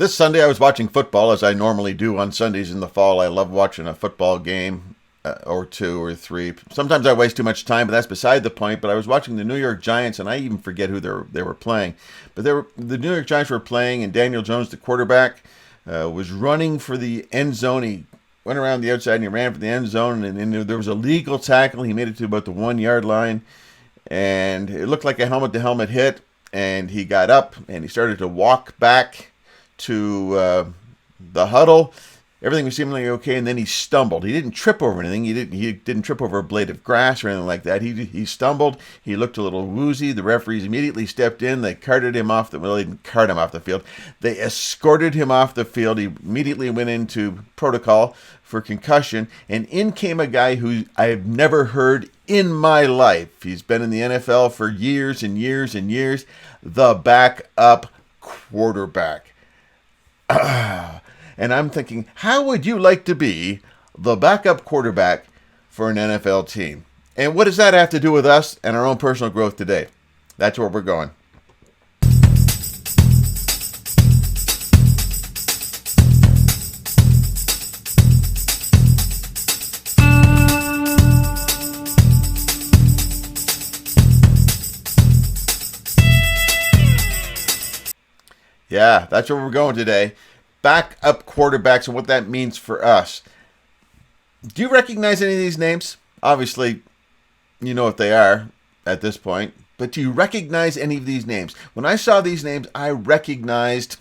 This Sunday I was watching football, as I normally do on Sundays in the fall. I love watching a football game or two or three. Sometimes I waste too much time, but that's beside the point. But I was watching the New York Giants, and I even forget who they were playing. But the New York Giants were playing, and Daniel Jones, the quarterback, was running for the end zone. He went around the outside, and he ran for the end zone, and there was a legal tackle. He made it to about the 1 yard line, and it looked like a helmet-to-helmet hit. And he got up, and he started to walk back to the huddle. Everything was seemingly okay, and then he stumbled. He didn't trip over anything. He didn't trip over a blade of grass or anything like that. He stumbled. He looked a little woozy. The referees immediately stepped in. They carted him off the. Well, they didn't cart him off the field. They escorted him off the field. He immediately went into protocol for concussion, and in came a guy who I've never heard in my life. He's been in the NFL for years and years and years. The backup quarterback. And I'm thinking, how would you like to be the backup quarterback for an NFL team? And what does that have to do with us and our own personal growth today? That's where we're going. Yeah, that's where we're going today. Backup quarterbacks and what that means for us. Do you recognize any of these names? Obviously, you know what they are at this point. But do you recognize any of these names? When I saw these names, I recognized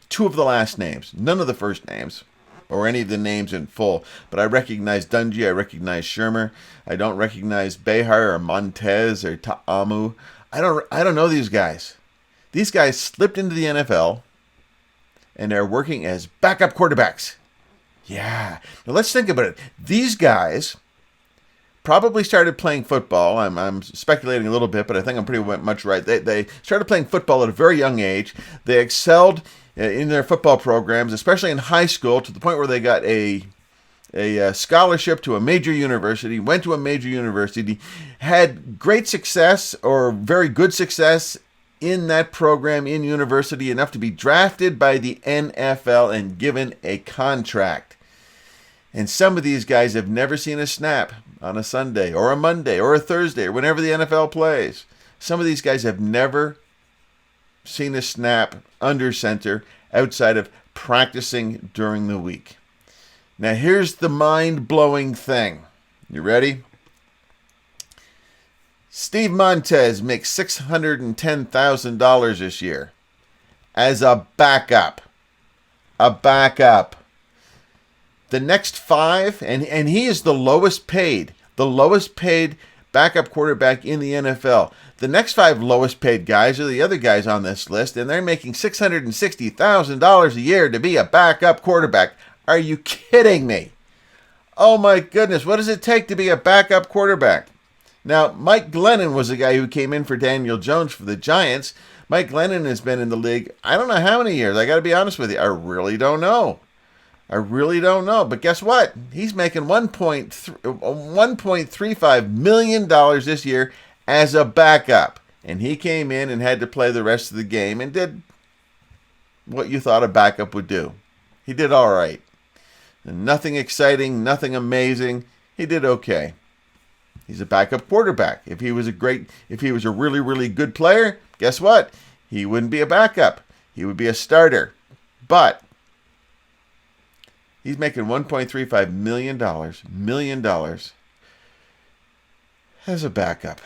two of the last names. None of the first names or any of the names in full. But I recognize Dungy. I recognize Shermer. I don't recognize Behar or Montez or Ta'amu. I don't know these guys. These guys slipped into the NFL, and they're working as backup quarterbacks. Yeah. Now let's think about it. These guys probably started playing football. I'm speculating a little bit, but I think I'm pretty much right. They started playing football at a very young age. They excelled in their football programs, especially in high school, to the point where they got a scholarship to a major university, went to a major university, had great success or very good success in that program in university, enough to be drafted by the NFL and given a contract. And some of these guys have never seen a snap on a Sunday or a Monday or a Thursday or whenever the NFL plays. Some of these guys have never seen a snap under center outside of practicing during the week. Now here's the mind-blowing thing. You ready? Steve Montez makes $610,000 this year as a backup. A backup. The next five, and he is the lowest paid backup quarterback in the NFL. The next five lowest paid guys are the other guys on this list, and they're making $660,000 a year to be a backup quarterback. Are you kidding me? Oh my goodness, what does it take to be a backup quarterback? Now, Mike Glennon was the guy who came in for Daniel Jones for the Giants. Mike Glennon has been in the league, I don't know how many years. I got to be honest with you. I really don't know. But guess what? He's making $1.35 million this year as a backup. And he came in and had to play the rest of the game and did what you thought a backup would do. He did all right. Nothing exciting, nothing amazing. He did okay. He's a backup quarterback. If he was a really, really good player, guess what? He wouldn't be a backup. He would be a starter. But he's making $1.35 million as a backup.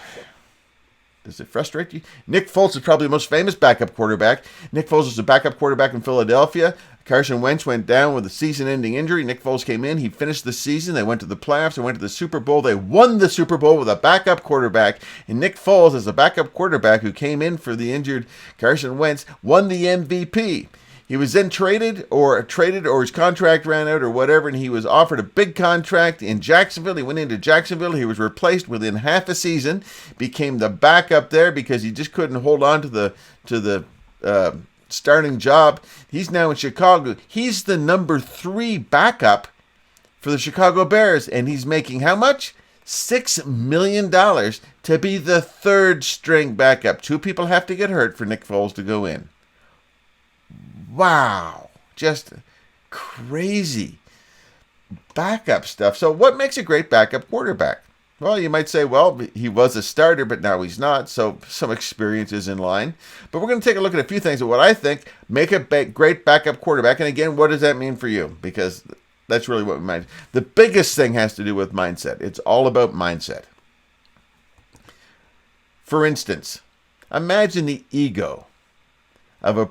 Does it frustrate you? Nick Foles is probably the most famous backup quarterback. Nick Foles was a backup quarterback in Philadelphia. Carson Wentz went down with a season-ending injury. Nick Foles came in. He finished the season. They went to the playoffs. They went to the Super Bowl. They won the Super Bowl with a backup quarterback. And Nick Foles, as a backup quarterback who came in for the injured Carson Wentz, won the MVP. He was then traded or his contract ran out or whatever, and he was offered a big contract in Jacksonville. He went into Jacksonville. He was replaced within half a season, became the backup there because he just couldn't hold on to the starting job. He's now in Chicago. He's the number 3 backup for the Chicago Bears, and he's making how much? $6 million to be the 3rd string backup. 2 people have to get hurt for Nick Foles to go in. Wow. Just crazy backup stuff. So what makes a great backup quarterback? Well, you might say, well, he was a starter, but now he's not, so some experience is in line. But we're going to take a look at a few things of what I think make a great backup quarterback. And again, what does that mean for you? Because that's really what we mind. The biggest thing has to do with mindset. It's all about mindset. For instance, imagine the ego of a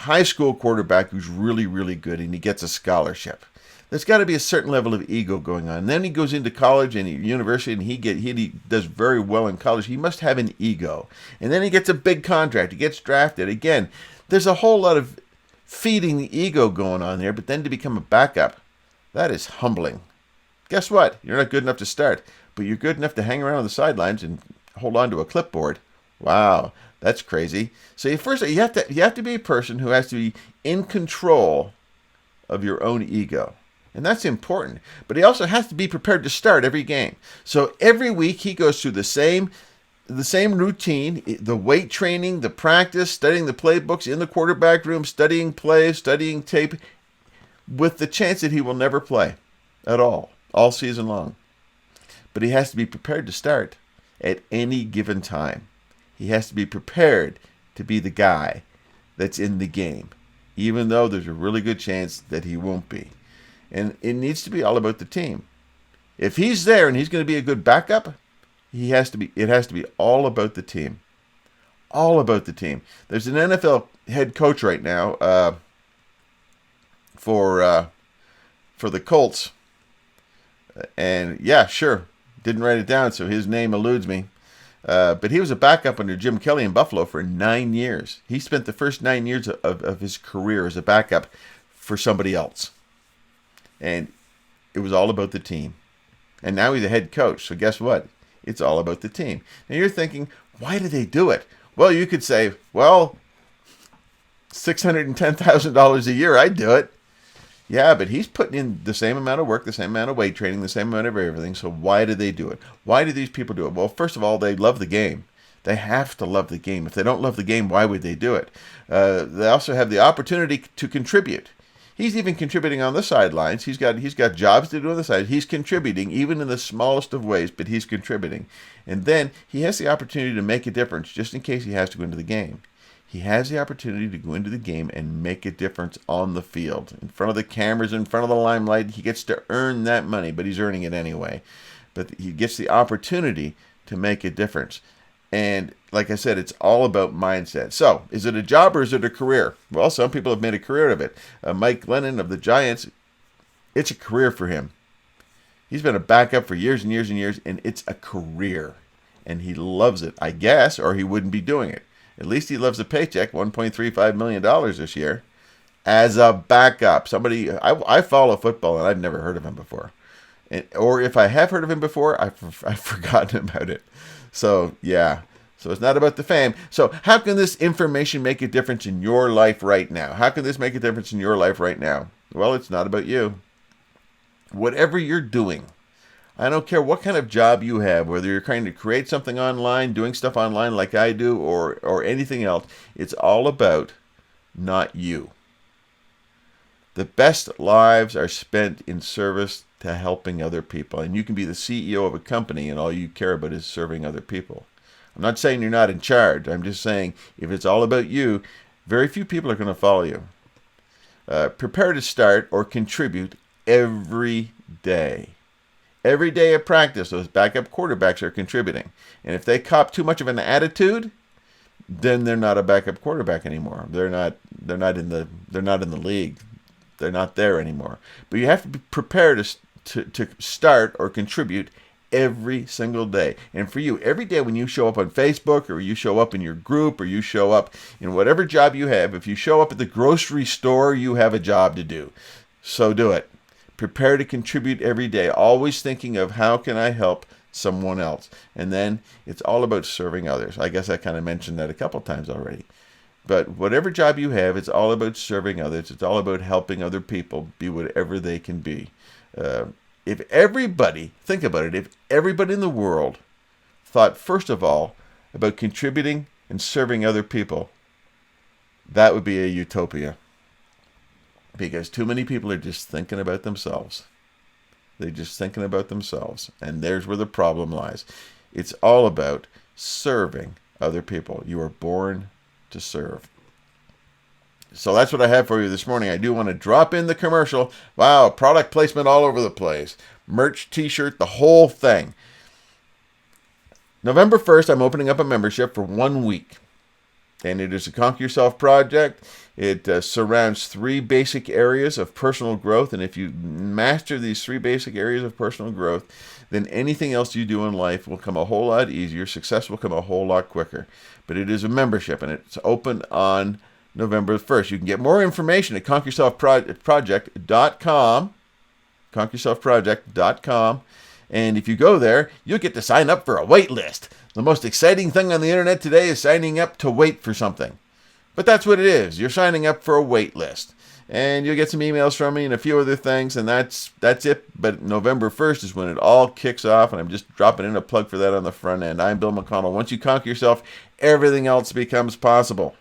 high school quarterback who's really, really good and he gets a scholarship. There's got to be a certain level of ego going on. And then he goes into college and university and he does very well in college. He must have an ego. And then he gets a big contract. He gets drafted. Again, there's a whole lot of feeding the ego going on there. But then to become a backup, that is humbling. Guess what? You're not good enough to start, but you're good enough to hang around on the sidelines and hold on to a clipboard. Wow, that's crazy. So first, you have to be a person who has to be in control of your own ego. And that's important. But he also has to be prepared to start every game. So every week he goes through the same routine, the weight training, the practice, studying the playbooks in the quarterback room, studying plays, studying tape, with the chance that he will never play at all season long. But he has to be prepared to start at any given time. He has to be prepared to be the guy that's in the game, even though there's a really good chance that he won't be. And it needs to be all about the team. If he's there and he's going to be a good backup, it has to be all about the team. All about the team. There's an NFL head coach right now for the Colts. And yeah, sure. Didn't write it down, so his name eludes me. But he was a backup under Jim Kelly in Buffalo for 9 years. He spent the first 9 years of his career as a backup for somebody else. And it was all about the team. And now he's a head coach. So guess what? It's all about the team. Now you're thinking, why do they do it? Well, you could say, well, $610,000 a year, I'd do it. Yeah, but he's putting in the same amount of work, the same amount of weight training, the same amount of everything. So why do they do it? Why do these people do it? Well, first of all, they love the game. They have to love the game. If they don't love the game, why would they do it? They also have the opportunity to contribute. He's even contributing on the sidelines. He's got jobs to do on the side. He's contributing, even in the smallest of ways, but he's contributing. And then he has the opportunity to make a difference just in case he has to go into the game. He has the opportunity to go into the game and make a difference on the field. In front of the cameras, in front of the limelight, he gets to earn that money, but he's earning it anyway. But he gets the opportunity to make a difference. And like I said, it's all about mindset. So, is it a job or is it a career? Well, some people have made a career of it. Mike Glennon of the Giants, it's a career for him. He's been a backup for years and years and years, and it's a career. And he loves it, I guess, or he wouldn't be doing it. At least he loves the paycheck, $1.35 million this year, as a backup. I follow football, and I've never heard of him before. Or if I have heard of him before, I've forgotten about it. So, yeah. So it's not about the fame. So how can this information make a difference in your life right now? How can this make a difference in your life right now? Well, it's not about you. Whatever you're doing, I don't care what kind of job you have, whether you're trying to create something online, doing stuff online like I do, or anything else, it's all about not you. The best lives are spent in service to helping other people. And you can be the CEO of a company and all you care about is serving other people. I'm not saying you're not in charge. I'm just saying if it's all about you, very few people are going to follow you. Prepare to start or contribute every day. Every day of practice, those backup quarterbacks are contributing. And if they cop too much of an attitude, then they're not a backup quarterback anymore. They're not in the league. They're not there anymore. But you have to be prepared to start or contribute every single day. And for you, every day when you show up on Facebook or you show up in your group or you show up in whatever job you have, if you show up at the grocery store, you have a job to do. So do it. Prepare to contribute every day, always thinking of how can I help someone else. And then it's all about serving others. I guess I kind of mentioned that a couple times already. But whatever job you have, it's all about serving others. It's all about helping other people be whatever they can be. If everybody, think about it, if everybody in the world thought first of all about contributing and serving other people, that would be a utopia. because too many people are just thinking about themselves. They're just thinking about themselves. And there's where the problem lies. It's all about serving other people. You are born to serve. So that's what I have for you this morning. I do want to drop in the commercial. Wow, product placement all over the place. Merch, t-shirt, the whole thing. November 1st, I'm opening up a membership for 1 week. And it is a Conquer Yourself project. It surrounds 3 basic areas of personal growth. And if you master these 3 basic areas of personal growth, then anything else you do in life will come a whole lot easier. Success will come a whole lot quicker. But it is a membership, and it's open on November 1st. You can get more information at conqueryourselfproject.com. conqueryourselfproject.com. And if you go there, you'll get to sign up for a wait list. The most exciting thing on the internet today is signing up to wait for something. But that's what it is. You're signing up for a wait list. And you'll get some emails from me and a few other things, and that's it. But November 1st is when it all kicks off, and I'm just dropping in a plug for that on the front end. I'm Bill McConnell. Once you conquer yourself, everything else becomes possible.